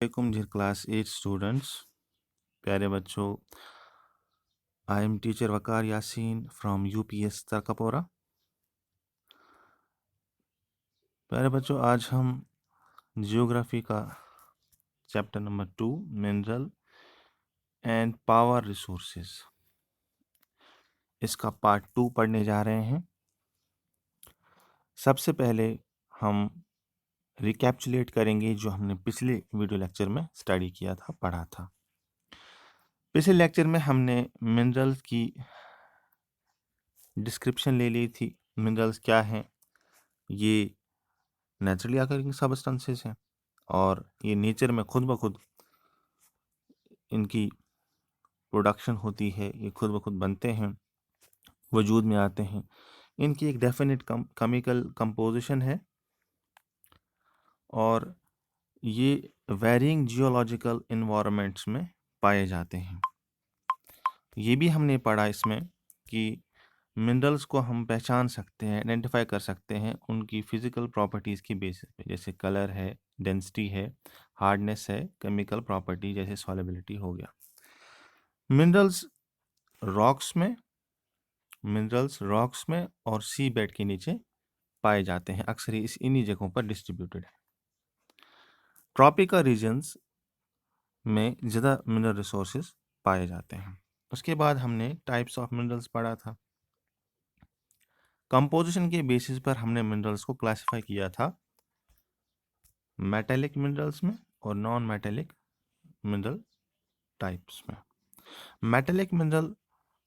वालेकुम dear class 8 students, प्यारे बच्चों। I am teacher Waqar Yaseen from UPS Tarakpora. प्यारे बच्चों, आज हम जियोग्राफी का chapter number 2 mineral and power resources, इसका पार्ट 2 पढ़ने जा रहे हैं। सबसे पहले हम रिकैप्चुलेट करेंगे जो हमने पिछले वीडियो लेक्चर में स्टडी किया था, पढ़ा था। पिछले लेक्चर में हमने मिनरल्स की डिस्क्रिप्शन ले ली थी। मिनरल्स क्या हैं? ये नेचुरली अकरिंग सबस्टेंसेस हैं और ये नेचर में खुद ब खुद इनकी प्रोडक्शन होती है, ये खुद ब खुद बनते हैं, वजूद में आते हैं। इनकी एक डेफिनेट केमिकल कंपोजिशन है और ये वेरिंग जियोलॉजिकल इन्वायरमेंट्स में पाए जाते हैं। ये भी हमने पढ़ा इसमें कि मिनरल्स को हम पहचान सकते हैं, आइडेंटिफाई कर सकते हैं उनकी फिजिकल प्रॉपर्टीज़ की बेसिस पे, जैसे कलर है, डेंसिटी है, हार्डनेस है, केमिकल प्रॉपर्टी जैसे सॉल्युबिलिटी हो गया। मिनरल्स रॉक्स में और सी बेड के नीचे पाए जाते हैं। अक्सर इन्हीं जगहों पर डिस्ट्रीब्यूटेड है। ट्रॉपिकल रीजन्स में ज़्यादा मिनरल रिसोर्सेज पाए जाते हैं। उसके बाद हमने टाइप्स ऑफ मिनरल्स पढ़ा था। कंपोजिशन के बेसिस पर हमने मिनरल्स को क्लासिफाई किया था मेटेलिक मिनरल्स में और नॉन मेटेलिक मिनरल टाइप्स में। मेटेलिक मिनरल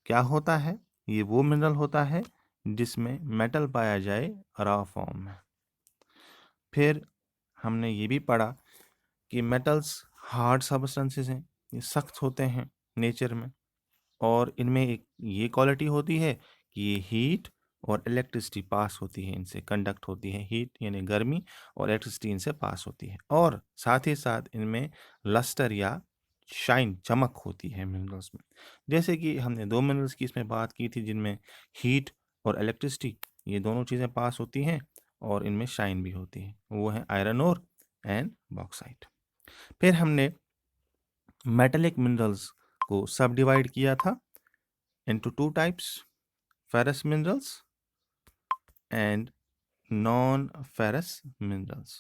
क्या होता है? ये वो मिनरल होता है जिसमें मेटल पाया जाए रॉ फॉर्म में। फिर हमने ये भी पढ़ा कि मेटल्स हार्ड सब्सटेंसेस हैं, ये सख्त होते हैं नेचर में, और इनमें एक ये क्वालिटी होती है कि ये हीट और इलेक्ट्रिसिटी पास होती है, इनसे कंडक्ट होती है। हीट यानी गर्मी और इलेक्ट्रिसिटी इनसे पास होती है, और साथ ही साथ इनमें लस्टर या शाइन, चमक होती है मिनरल्स में। जैसे कि हमने दो मिनरल्स की इसमें बात की थी जिनमें हीट और इलेक्ट्रिसिटी ये दोनों चीज़ें पास होती हैं और इनमें शाइन भी होती है, वो है आयरन ओर एंड बॉक्साइट। फिर हमने मेटेलिक मिनरल्स को सब डिवाइड किया था into two types, ferrous minerals and non-ferrous minerals।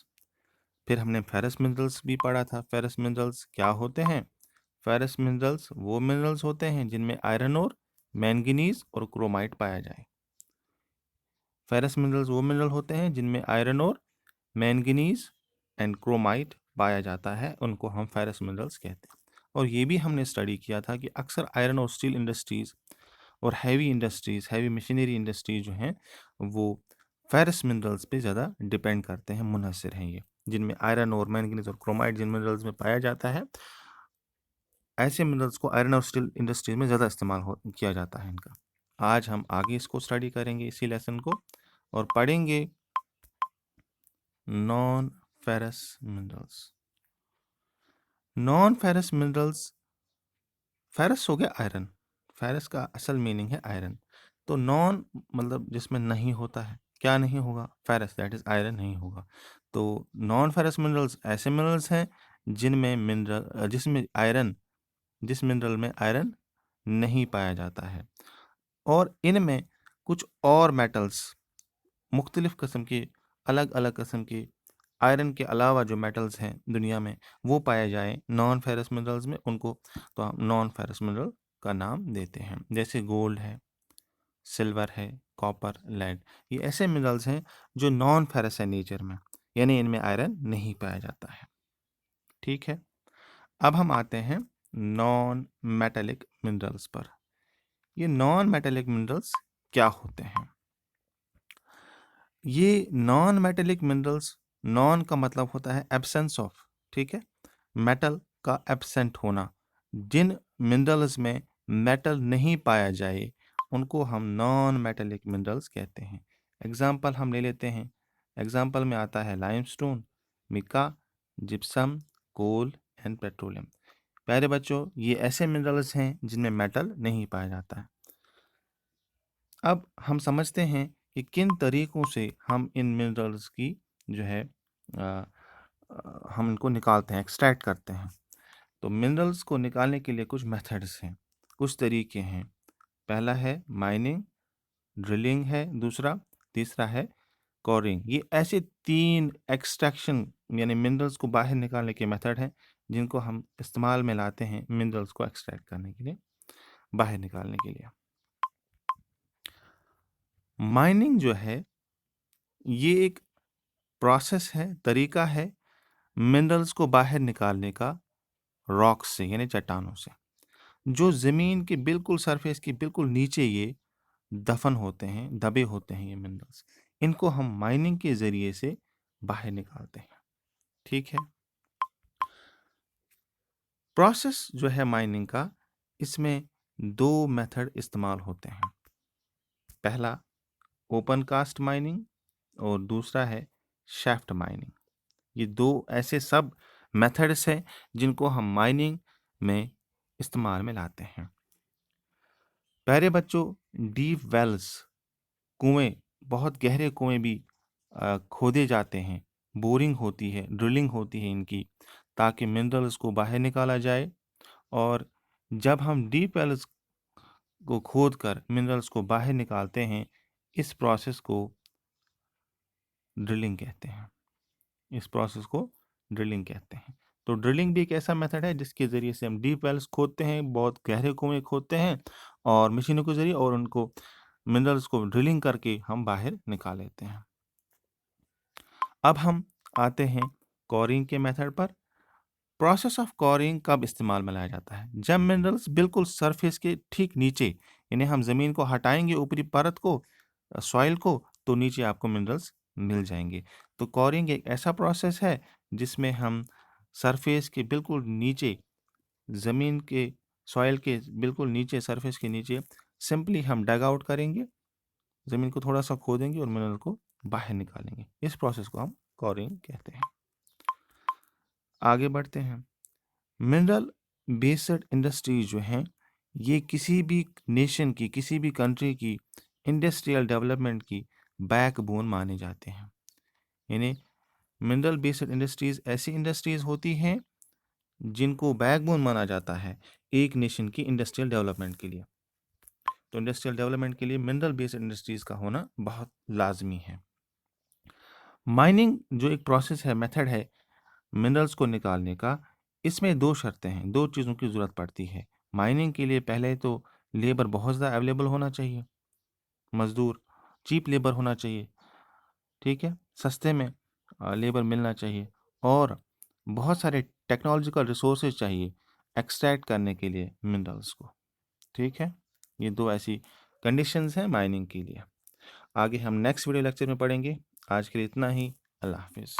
फिर हमने फेरस मिनरल्स भी पढ़ा था। फेरस मिनरल्स क्या होते हैं? फेरस मिनरल्स वो मिनरल्स होते हैं जिनमें आयरन और मैंगनीज और क्रोमाइट पाया जाए। फेरस मिनरल्स वो मिनरल होते हैं जिनमें आयरन और मैंगनीज एंड क्रोमाइट पाया जाता है, उनको हम फेरस मिनरल्स कहते हैं। और ये भी हमने स्टडी किया था कि अक्सर आयरन और स्टील इंडस्ट्रीज़ और हैवी मशीनरी इंडस्ट्रीज जो हैं वो फेरस मिनरल्स पे ज़्यादा डिपेंड करते हैं, मुनहसर हैं ये, जिनमें आयरन और मैंगनीज और क्रोमाइट जिन मिनरल्स में पाया जाता है। ऐसे मिनरल्स को आयरन और स्टील इंडस्ट्रीज में ज़्यादा इस्तेमाल किया जाता है इनका। आज हम आगे इसको स्टडी करेंगे, इसी लेसन को, और पढ़ेंगे non ferrous minerals. Non ferrous minerals, ferrous हो गया आयरन, फेरस का असल मीनिंग है आयरन। तो नॉन मतलब जिसमें नहीं होता है, क्या नहीं होगा? फेरस, दैट इज आयरन नहीं होगा। तो नॉन फेरस मिनरल्स ऐसे मिनरल्स हैं जिनमें जिस मिनरल में आयरन नहीं पाया जाता है, और इनमें कुछ और मेटल्स, मुख्तलिफ किस्म के, अलग अलग किस्म के आयरन के अलावा जो मेटल्स हैं दुनिया में वो पाए जाए नॉन फेरस मिनरल्स में, उनको तो हम नॉन फेरस मिनरल का नाम देते हैं। जैसे गोल्ड है, सिल्वर है, कॉपर, लेड, ये ऐसे मिनरल्स हैं जो नॉन फेरस है नेचर में, यानी इनमें आयरन नहीं पाया जाता है। ठीक है, अब हम आते हैं नॉन मेटेलिक मिनरल्स पर। ये नॉन मेटेलिक मिनरल्स क्या होते हैं? ये नॉन मेटेलिक मिनरल्स, नॉन का मतलब होता है एब्सेंस ऑफ, ठीक है, मेटल का एब्सेंट होना। जिन मिनरल्स में मेटल नहीं पाया जाए उनको हम नॉन मेटेलिक मिनरल्स कहते हैं। एग्जाम्पल हम ले लेते हैं। एग्जाम्पल में आता है limestone, mica, gypsum, coal and petroleum. प्यारे बच्चों, ये ऐसे मिनरल्स हैं जिनमें मेटल नहीं पाया जाता है। अब हम समझते हैं कि किन तरीकों से हम इन मिनरल्स की जो है हम इनको निकालते हैं, एक्सट्रैक्ट करते हैं। तो मिनरल्स को निकालने के लिए कुछ मेथड्स हैं, कुछ तरीके हैं। पहला है माइनिंग, ड्रिलिंग है दूसरा, तीसरा है कोरिंग। ये ऐसे 3 एक्सट्रैक्शन यानी मिनरल्स को बाहर निकालने के मेथड हैं जिनको हम इस्तेमाल में लाते हैं मिनरल्स को एक्सट्रैक्ट करने के लिए, बाहर निकालने के लिए। माइनिंग जो है ये एक प्रोसेस है, तरीका है मिनरल्स को बाहर निकालने का रॉक्स से यानी चट्टानों से, जो ज़मीन के बिल्कुल सरफेस के बिल्कुल नीचे ये दफन होते हैं, दबे होते हैं ये मिनरल्स। इनको हम माइनिंग के ज़रिए से बाहर निकालते हैं। ठीक है। प्रोसेस जो है माइनिंग का, इसमें 2 मेथड इस्तेमाल होते हैं। पहला ओपन कास्ट माइनिंग और दूसरा है शैफ्ट माइनिंग। ये 2 ऐसे सब मेथड्स हैं जिनको हम माइनिंग में इस्तेमाल में लाते हैं। प्यारे बच्चों, डीप वेल्स, कुएं, बहुत गहरे कुएं भी खोदे जाते हैं, बोरिंग होती है, ड्रिलिंग होती है इनकी, ताकि मिनरल्स को बाहर निकाला जाए। और जब हम डीप वेल्स को खोद कर मिनरल्स को बाहर निकालते हैं, इस प्रोसेस को ड्रिलिंग कहते हैं। इस प्रोसेस को ड्रिलिंग कहते हैं। तो ड्रिलिंग भी एक ऐसा मेथड है जिसके ज़रिए से हम डीप वेल्स खोदते हैं, बहुत गहरे कुएं खोदते हैं और मशीनों के ज़रिए, और उनको मिनरल्स को ड्रिलिंग करके हम बाहर निकाल लेते हैं। अब हम आते हैं कोरिंग के मेथड पर। प्रोसेस ऑफ कोरिंग कब इस्तेमाल में लाया जाता है? जब मिनरल्स बिल्कुल सरफेस के ठीक नीचे, यानी हम ज़मीन को हटाएंगे ऊपरी परत को, सॉइल को, तो नीचे आपको मिनरल्स मिल जाएंगे। तो कोरिंग एक ऐसा प्रोसेस है जिसमें हम सरफेस के बिल्कुल नीचे, ज़मीन के, सॉइल के बिल्कुल नीचे, सरफेस के नीचे सिंपली हम डग आउट करेंगे, ज़मीन को थोड़ा सा खोदेंगे और मिनरल को बाहर निकालेंगे। इस प्रोसेस को हम कोरिंग कहते हैं। आगे बढ़ते हैं। मिनरल बेस्ड इंडस्ट्रीज जो हैं, ये किसी भी नेशन की, किसी भी कंट्री की इंडस्ट्रियल डेवलपमेंट की बैकबोन माने जाते हैं। यानी मिनरल बेस्ड इंडस्ट्रीज ऐसी इंडस्ट्रीज होती हैं जिनको बैकबोन माना जाता है एक नेशन की इंडस्ट्रियल डेवलपमेंट के लिए। तो इंडस्ट्रियल डेवलपमेंट के लिए मिनरल बेस्ड इंडस्ट्रीज का होना बहुत लाजमी है। माइनिंग जो एक प्रोसेस है, मेथड है मिनरल्स को निकालने का, इसमें 2 शर्तें हैं, 2 चीज़ों की ज़रूरत पड़ती है। माइनिंग के लिए पहले तो लेबर बहुत ज़्यादा अवेलेबल होना चाहिए, मज़दूर, चीप लेबर होना चाहिए, ठीक है? सस्ते में लेबर मिलना चाहिए, और बहुत सारे टेक्नोलॉजिकल रिसोर्सेज चाहिए एक्सट्रैक्ट करने के लिए मिनरल्स को, ठीक है? ये 2 ऐसी कंडीशंस हैं माइनिंग के लिए। आगे हम नेक्स्ट वीडियो लेक्चर में पढ़ेंगे। आज के लिए इतना ही। अल्लाह हाफ़िज़।